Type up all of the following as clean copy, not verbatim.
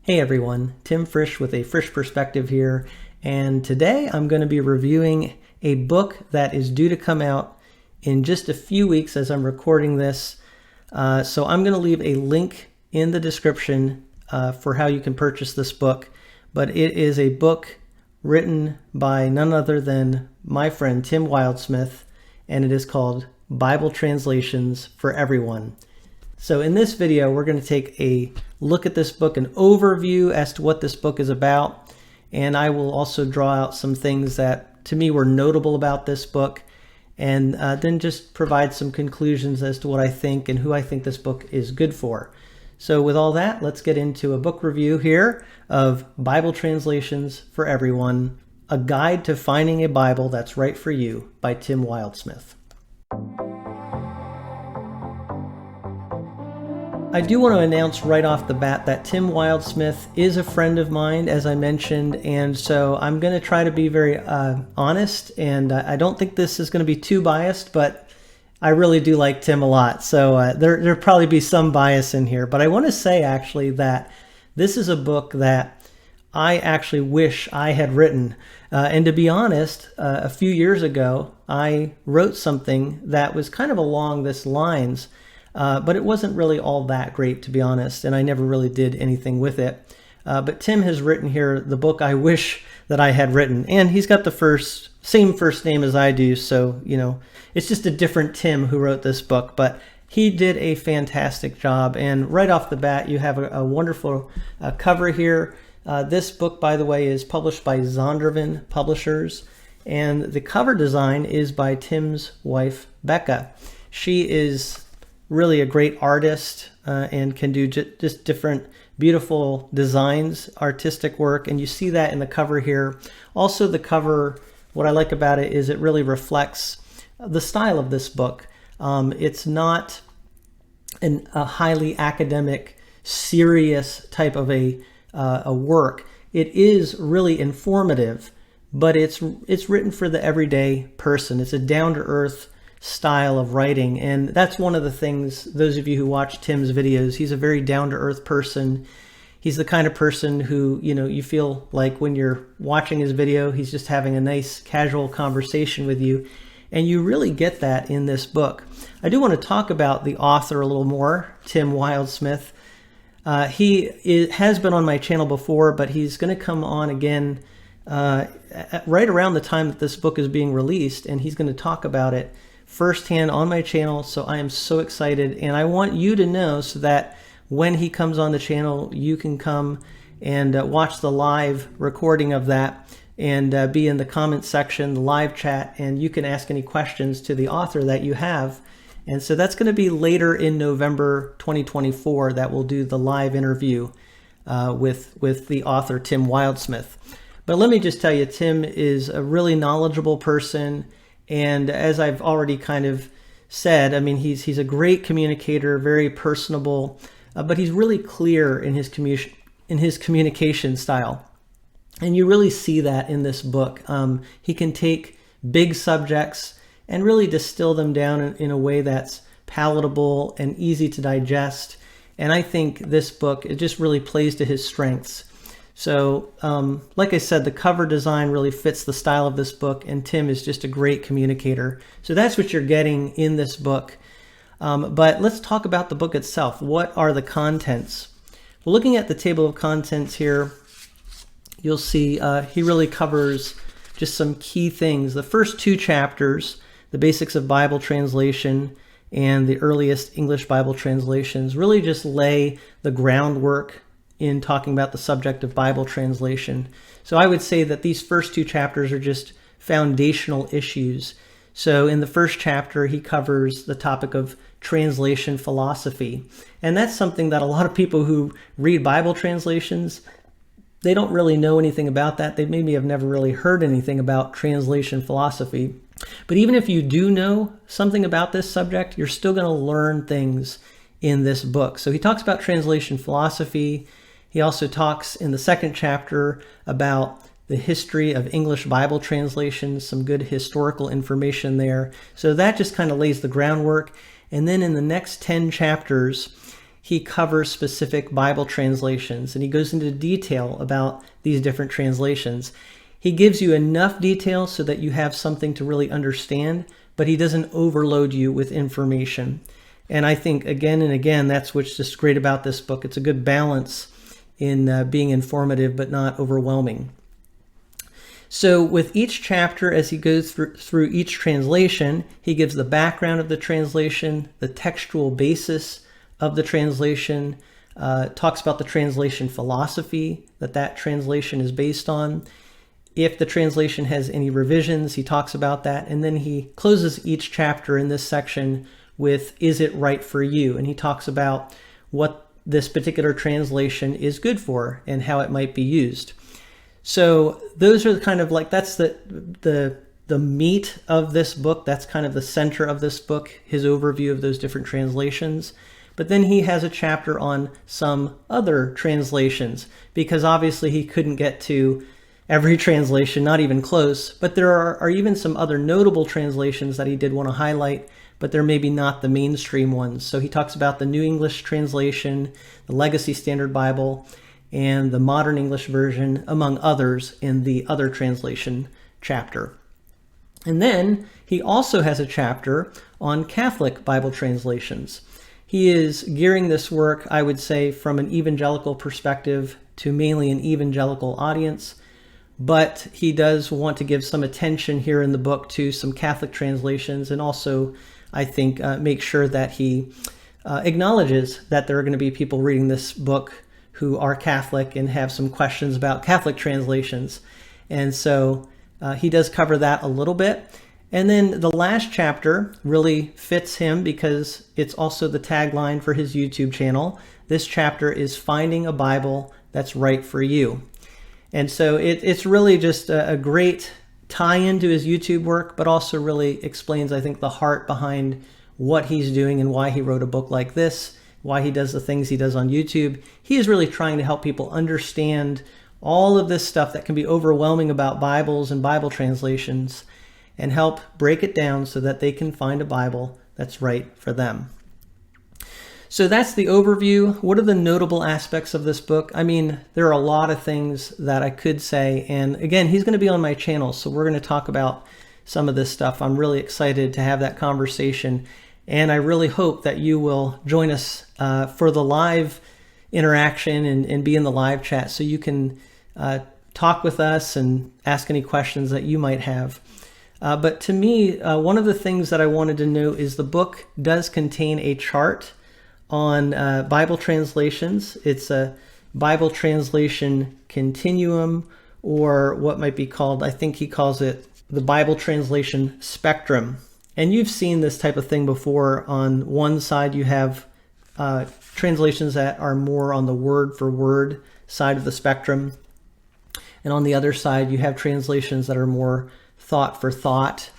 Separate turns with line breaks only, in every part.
Hey everyone, Tim Frisch with a Frisch Perspective here, and today I'm going to be reviewing a book that is due to come out in just a few weeks as I'm recording this. So I'm going to leave a link in the description for how you can purchase this book, but it is a book written by none other than my friend Tim Wildsmith, and it is called Bible Translations for Everyone. So in this video, we're going to take a look at this book, an overview as to what this book is about, and I will also draw out some things that to me were notable about this book, and then just provide some conclusions as to what I think and who I think this book is good for. So with all that, let's get into a book review here of Bible Translations for Everyone, A Guide to Finding a Bible That's Right for You by Tim Wildsmith. I do want to announce right off the bat that Tim Wildsmith is a friend of mine, as I mentioned, and so I'm going to try to be very honest, and I don't think this is going to be too biased, but I really do like Tim a lot, so there'll probably be some bias in here. But I want to say actually that this is a book that I actually wish I had written, and to be honest, a few years ago I wrote something that was kind of along this lines. But it wasn't really all that great, to be honest, and I never really did anything with it. But Tim has written here the book I wish that I had written, and he's got the same first name as I do, so, you know, it's just a different Tim who wrote this book, but he did a fantastic job, and right off the bat, you have a wonderful cover here. This book, by the way, is published by Zondervan Publishers, and the cover design is by Tim's wife, Becca. She is really a great artist and can do just different beautiful designs, artistic work, and you see that in the cover here. Also the cover, what I like about it is it really reflects the style of this book. It's not a highly academic, serious type of a work. It is really informative, but it's written for the everyday person. It's a down-to-earth style of writing, and that's one of the things, those of you who watch Tim's videos, he's a very down-to-earth person. He's the kind of person who, you know, you feel like when you're watching his video, he's just having a nice casual conversation with you, and you really get that in this book. I do want to talk about the author a little more, Tim Wildsmith. He has been on my channel before, but he's going to come on again right around the time that this book is being released, and he's going to talk about it firsthand on my channel. So I am so excited, and I want you to know so that when he comes on the channel, you can come and watch the live recording of that and be in the comment section, the live chat, and you can ask any questions to the author that you have. And so that's going to be later in November 2024 that we'll do the live interview with the author Tim Wildsmith. But let me just tell you, Tim is a really knowledgeable person. And as I've already kind of said, I mean, he's a great communicator, very personable, but he's really clear in his communication style. And you really see that in this book. He can take big subjects and really distill them down in a way that's palatable and easy to digest. And I think this book, it just really plays to his strengths. So, like I said, the cover design really fits the style of this book, and Tim is just a great communicator. So that's what you're getting in this book. But let's talk about the book itself. What are the contents? Well, looking at the table of contents here, you'll see he really covers just some key things. The first two chapters, the basics of Bible translation and the earliest English Bible translations, really just lay the groundwork in talking about the subject of Bible translation. So I would say that these first two chapters are just foundational issues. So in the first chapter, he covers the topic of translation philosophy. And that's something that a lot of people who read Bible translations, they don't really know anything about that. They maybe have never really heard anything about translation philosophy. But even if you do know something about this subject, you're still going to learn things in this book. So he talks about translation philosophy. He also talks in the second chapter about the history of English Bible translations, some good historical information there. So that just kind of lays the groundwork. And then in the next 10 chapters, he covers specific Bible translations, and he goes into detail about these different translations. He gives you enough detail so that you have something to really understand, but he doesn't overload you with information. And I think again and again, that's what's just great about this book. It's a good balance in being informative but not overwhelming. So with each chapter, as he goes through each translation, he gives the background of the translation, the textual basis of the translation, talks about the translation philosophy that translation is based on. If the translation has any revisions, he talks about that. And then he closes each chapter in this section with, is it right for you? And he talks about what this particular translation is good for and how it might be used. So those are kind of like, that's the meat of this book. That's kind of the center of this book, his overview of those different translations. But then he has a chapter on some other translations, because obviously he couldn't get to every translation, not even close. But there are even some other notable translations that he did want to highlight, but they're maybe not the mainstream ones. So he talks about the New English Translation, the Legacy Standard Bible, and the Modern English Version, among others, in the other translation chapter. And then he also has a chapter on Catholic Bible translations. He is gearing this work, I would say, from an evangelical perspective to mainly an evangelical audience, but he does want to give some attention here in the book to some Catholic translations, and also, I think, make sure that he acknowledges that there are going to be people reading this book who are Catholic and have some questions about Catholic translations. And so he does cover that a little bit. And then the last chapter really fits him because it's also the tagline for his YouTube channel. This chapter is Finding a Bible That's Right for You. And so it's really just a great tie-in to his YouTube work, but also really explains, I think, the heart behind what he's doing and why he wrote a book like this, why he does the things he does on YouTube. He is really trying to help people understand all of this stuff that can be overwhelming about Bibles and Bible translations, and help break it down so that they can find a Bible that's right for them. So that's the overview. What are the notable aspects of this book? I mean, there are a lot of things that I could say. And again, he's going to be on my channel, so we're going to talk about some of this stuff. I'm really excited to have that conversation. And I really hope that you will join us for the live interaction and be in the live chat, so you can talk with us and ask any questions that you might have. But to me, one of the things that I wanted to note is the book does contain a chart on Bible translations. It's a Bible translation continuum, or what might be called, I think he calls it the Bible translation spectrum. And you've seen this type of thing before. On one side, you have translations that are more on the word for word side of the spectrum. And on the other side, you have translations that are more thought for thought.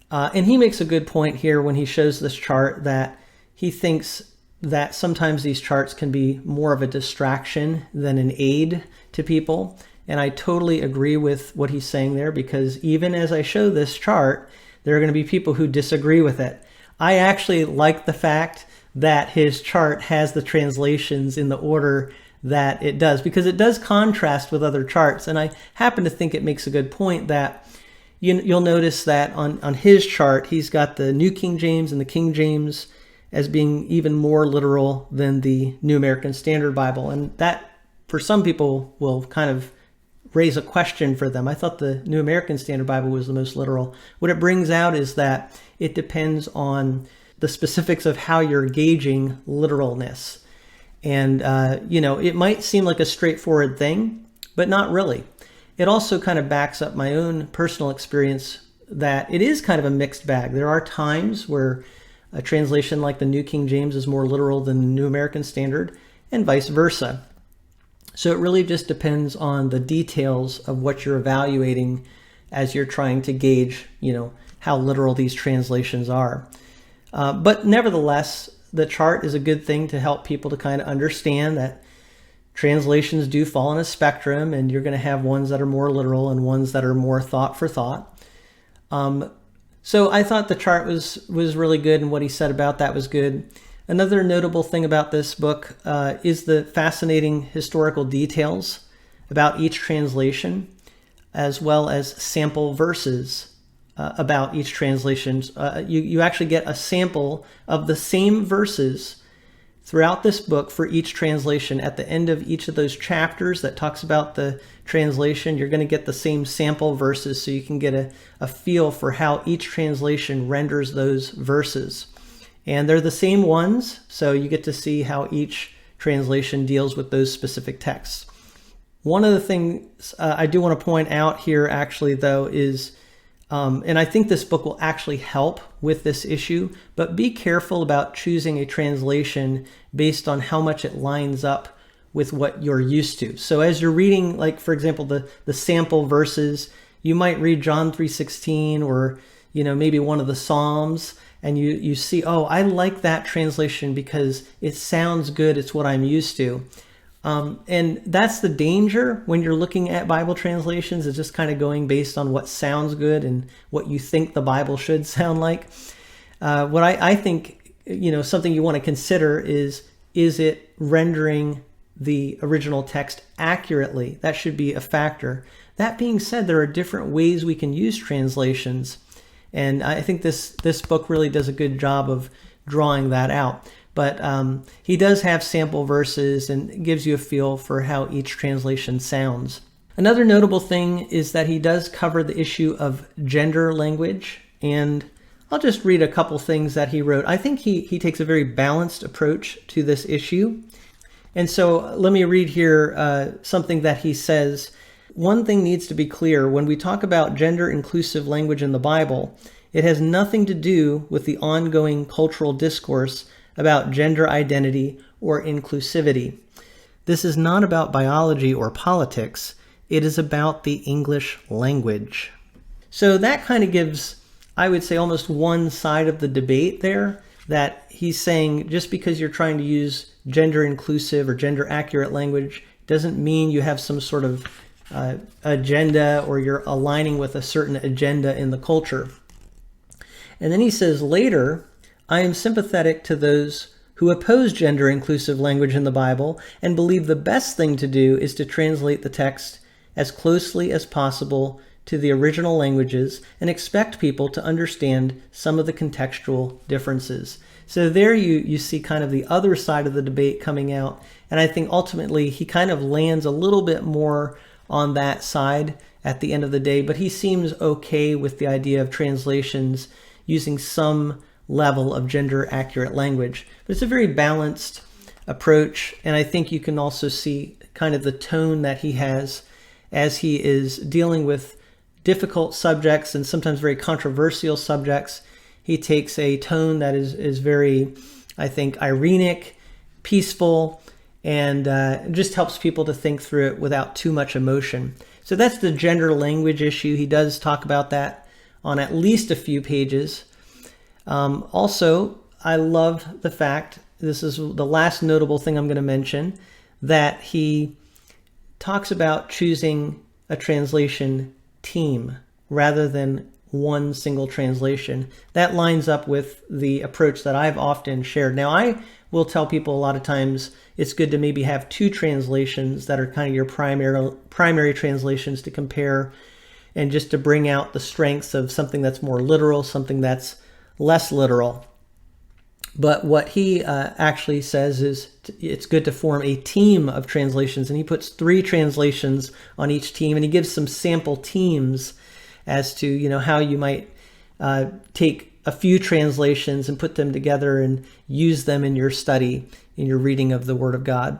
And he makes a good point here when he shows this chart, that he thinks that sometimes these charts can be more of a distraction than an aid to people. And I totally agree with what he's saying there, because even as I show this chart, there are going to be people who disagree with it. I actually like the fact that his chart has the translations in the order that it does, because it does contrast with other charts. And I happen to think it makes a good point that you'll notice that on his chart, he's got the New King James and the King James as being even more literal than the New American Standard Bible. And that, for some people, will kind of raise a question for them. I thought the New American Standard Bible was the most literal. What it brings out is that it depends on the specifics of how you're gauging literalness. And, it might seem like a straightforward thing, but not really. It also kind of backs up my own personal experience that it is kind of a mixed bag. There are times where a translation like the New King James is more literal than the New American Standard, and vice versa. So it really just depends on the details of what you're evaluating as you're trying to gauge, how literal these translations are. But nevertheless, the chart is a good thing to help people to kind of understand that translations do fall on a spectrum, and you're going to have ones that are more literal and ones that are more thought for thought. So I thought the chart was really good, and what he said about that was good. Another notable thing about this book is the fascinating historical details about each translation, as well as sample verses about each translation. You actually get a sample of the same verses throughout this book for each translation. At the end of each of those chapters that talks about the translation, you're going to get the same sample verses, so you can get a feel for how each translation renders those verses. And they're the same ones, so you get to see how each translation deals with those specific texts. One of the things I do want to point out here actually though is, and I think this book will actually help with this issue, but be careful about choosing a translation based on how much it lines up with what you're used to. So as you're reading, like for example, the sample verses, you might read John 3:16 or maybe one of the Psalms, and you see, oh, I like that translation because it sounds good, it's what I'm used to. And that's the danger when you're looking at Bible translations, is just kind of going based on what sounds good and what you think the Bible should sound like. What I think, something you want to consider is it rendering the original text accurately? That should be a factor. That being said, there are different ways we can use translations. And I think this book really does a good job of drawing that out. But he does have sample verses and gives you a feel for how each translation sounds. Another notable thing is that he does cover the issue of gender language. And I'll just read a couple things that he wrote. I think he takes a very balanced approach to this issue. And so let me read here something that he says. One thing needs to be clear: when we talk about gender-inclusive language in the Bible, it has nothing to do with the ongoing cultural discourse about gender identity or inclusivity. This is not about biology or politics. It is about the English language. So that kind of gives, I would say, almost one side of the debate there, that he's saying just because you're trying to use gender inclusive or gender accurate language doesn't mean you have some sort of agenda or you're aligning with a certain agenda in the culture. And then he says later, I am sympathetic to those who oppose gender inclusive language in the Bible and believe the best thing to do is to translate the text as closely as possible to the original languages and expect people to understand some of the contextual differences. So there you see kind of the other side of the debate coming out. And I think ultimately he kind of lands a little bit more on that side at the end of the day, but he seems okay with the idea of translations using some level of gender accurate language. But it's a very balanced approach, and I think you can also see kind of the tone that he has as he is dealing with difficult subjects and sometimes very controversial subjects. He takes a tone that is very, I think, ironic, peaceful, and just helps people to think through it without too much emotion. So that's the gender language issue. He does talk about that on at least a few pages. Also, I love the fact, this is the last notable thing I'm going to mention, that he talks about choosing a translation team rather than one single translation. That lines up with the approach that I've often shared. Now, I will tell people a lot of times it's good to maybe have two translations that are kind of your primary translations to compare, and just to bring out the strengths of something that's more literal, something that's less literal. But what he actually says is it's good to form a team of translations, and he puts 3 translations on each team, and he gives some sample teams as to how you might take a few translations and put them together and use them in your study, in your reading of the Word of God.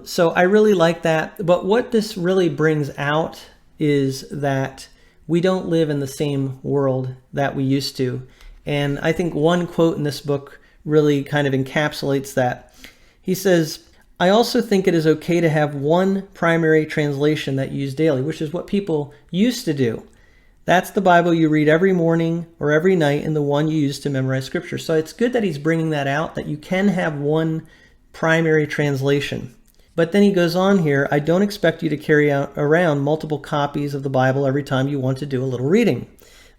So I really like that. But what this really brings out is that we don't live in the same world that we used to. And I think one quote in this book really kind of encapsulates that. He says, I also think it is okay to have one primary translation that you use daily, which is what people used to do. That's the Bible you read every morning or every night, and the one you use to memorize Scripture. So it's good that he's bringing that out, that you can have one primary translation. But then he goes on here, I don't expect you to carry around multiple copies of the Bible every time you want to do a little reading.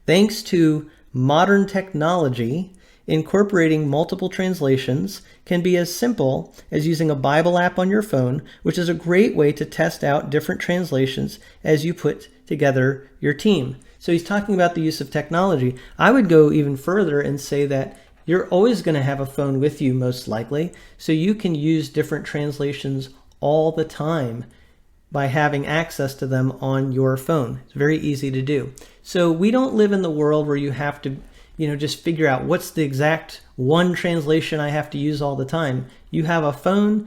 Thanks to modern technology, incorporating multiple translations can be as simple as using a Bible app on your phone, which is a great way to test out different translations as you put together your team. So he's talking about the use of technology. I would go even further and say that you're always going to have a phone with you, most likely, so you can use different translations all the time by having access to them on your phone. It's very easy to do. So we don't live in the world where you have to, just figure out what's the exact one translation I have to use all the time. You have a phone,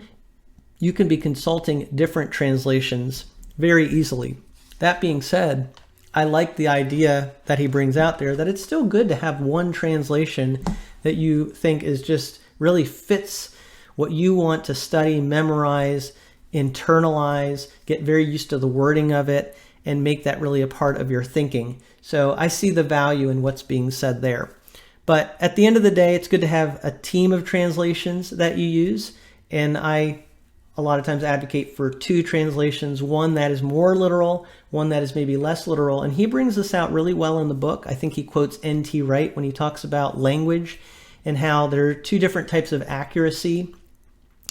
you can be consulting different translations very easily. That being said, I like the idea that he brings out there that it's still good to have one translation that you think is just really fits what you want to study, memorize, internalize, get very used to the wording of it, and make that really a part of your thinking. So I see the value in what's being said there. But at the end of the day, it's good to have a team of translations that you use. And I a lot of times advocate for two translations, one that is more literal, one that is maybe less literal. And he brings this out really well in the book. I think he quotes N.T. Wright when he talks about language and how there are two different types of accuracy.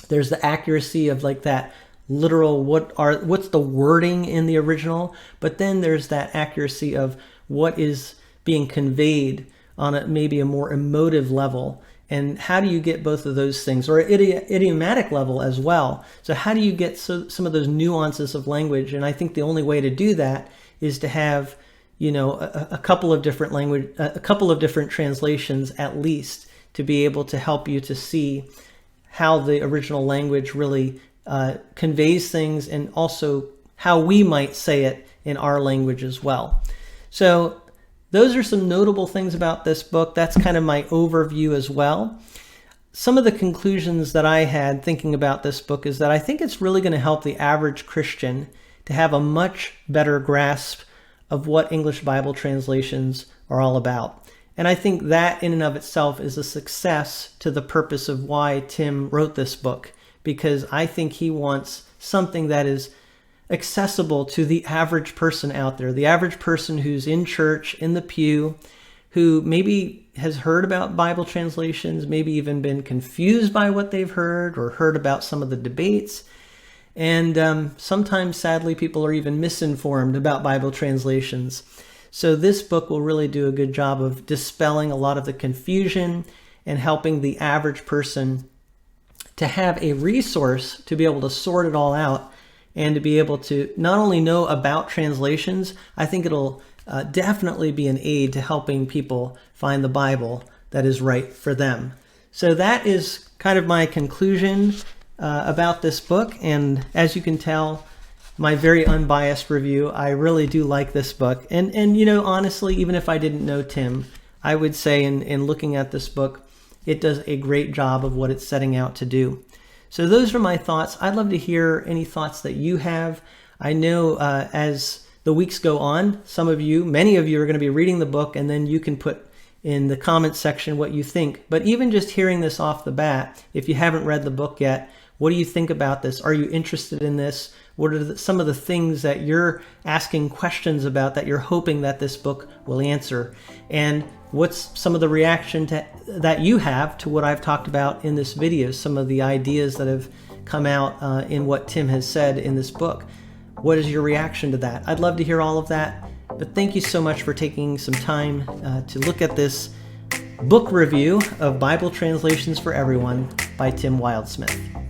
There's the accuracy of like that literal, what's the wording in the original, but then there's that accuracy of what is being conveyed on maybe a more emotive level. And how do you get both of those things, or idiomatic level as well? So how do you get some of those nuances of language? And I think the only way to do that is to have, a couple of different translations at least, to be able to help you to see how the original language really conveys things, and also how we might say it in our language as well. So those are some notable things about this book. That's kind of my overview as well. Some of the conclusions that I had thinking about this book is that I think it's really going to help the average Christian to have a much better grasp of what English Bible translations are all about. And I think that in and of itself is a success to the purpose of why Tim wrote this book, because I think he wants something that is accessible to the average person out there, the average person who's in church, in the pew, who maybe has heard about Bible translations, maybe even been confused by what they've heard, or heard about some of the debates. And sometimes, sadly, people are even misinformed about Bible translations. So this book will really do a good job of dispelling a lot of the confusion and helping the average person to have a resource to be able to sort it all out, and to be able to not only know about translations, I think it'll definitely be an aid to helping people find the Bible that is right for them. So that is kind of my conclusion about this book. And as you can tell, my very unbiased review, I really do like this book. And honestly, even if I didn't know Tim, I would say in looking at this book, it does a great job of what it's setting out to do. So those are my thoughts. I'd love to hear any thoughts that you have. I know as the weeks go on, many of you are going to be reading the book, and then you can put in the comments section what you think. But even just hearing this off the bat, if you haven't read the book yet, what do you think about this? Are you interested in this? What are some of the things that you're asking questions about that you're hoping that this book will answer? And what's some of the reaction that you have to what I've talked about in this video, some of the ideas that have come out in what Tim has said in this book? What is your reaction to that? I'd love to hear all of that. But thank you so much for taking some time to look at this book review of Bible Translations for Everyone by Tim Wildsmith.